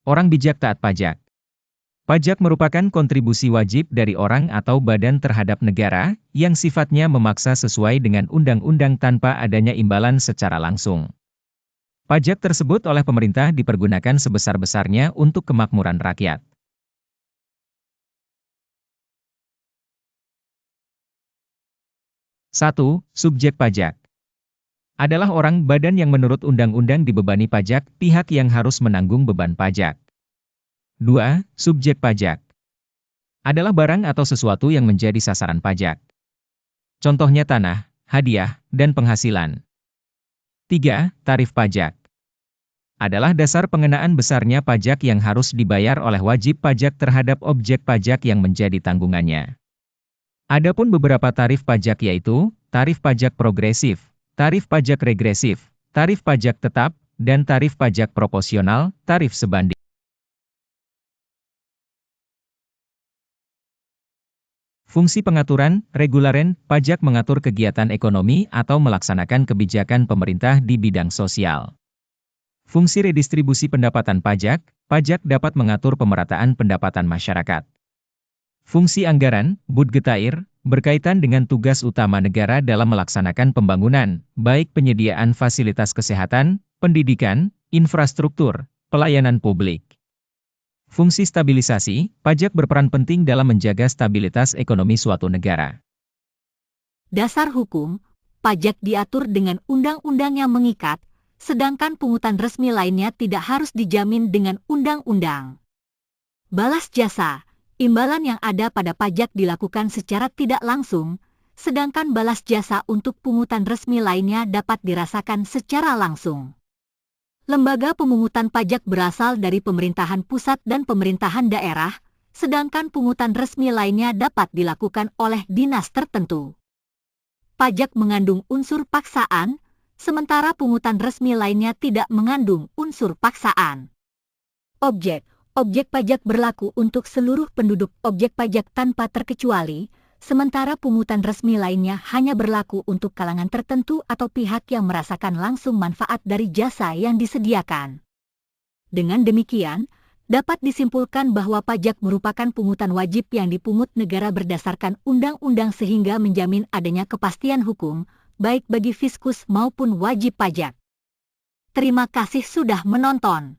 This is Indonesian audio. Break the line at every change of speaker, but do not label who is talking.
Orang bijak taat pajak. Pajak merupakan kontribusi wajib dari orang atau badan terhadap negara, yang sifatnya memaksa sesuai dengan undang-undang tanpa adanya imbalan secara langsung. Pajak tersebut oleh pemerintah dipergunakan sebesar-besarnya untuk kemakmuran rakyat. 1. Subjek pajak adalah orang badan yang menurut undang-undang dibebani pajak, pihak yang harus menanggung beban pajak. 2. Subjek pajak adalah barang atau sesuatu yang menjadi sasaran pajak. Contohnya tanah, hadiah, dan penghasilan. 3. Tarif pajak adalah dasar pengenaan besarnya pajak yang harus dibayar oleh wajib pajak terhadap objek pajak yang menjadi tanggungannya. Adapun beberapa tarif pajak yaitu, tarif pajak progresif, tarif pajak regresif, tarif pajak tetap, dan tarif pajak proporsional, tarif sebanding. Fungsi pengaturan, regularen, pajak mengatur kegiatan ekonomi atau melaksanakan kebijakan pemerintah di bidang sosial. Fungsi redistribusi pendapatan pajak, pajak dapat mengatur pemerataan pendapatan masyarakat. Fungsi anggaran, budgetair, berkaitan dengan tugas utama negara dalam melaksanakan pembangunan, baik penyediaan fasilitas kesehatan, pendidikan, infrastruktur, pelayanan publik. Fungsi stabilisasi, pajak berperan penting dalam menjaga stabilitas ekonomi suatu negara.
Dasar hukum, pajak diatur dengan undang-undang yang mengikat, sedangkan pungutan resmi lainnya tidak harus dijamin dengan undang-undang. Balas jasa, imbalan yang ada pada pajak dilakukan secara tidak langsung, sedangkan balas jasa untuk pungutan resmi lainnya dapat dirasakan secara langsung. Lembaga pemungutan pajak berasal dari pemerintahan pusat dan pemerintahan daerah, sedangkan pungutan resmi lainnya dapat dilakukan oleh dinas tertentu. Pajak mengandung unsur paksaan, sementara pungutan resmi lainnya tidak mengandung unsur paksaan. Objek pajak berlaku untuk seluruh penduduk objek pajak tanpa terkecuali, sementara pungutan resmi lainnya hanya berlaku untuk kalangan tertentu atau pihak yang merasakan langsung manfaat dari jasa yang disediakan. Dengan demikian, dapat disimpulkan bahwa pajak merupakan pungutan wajib yang dipungut negara berdasarkan undang-undang sehingga menjamin adanya kepastian hukum, baik bagi fiskus maupun wajib pajak. Terima kasih sudah menonton.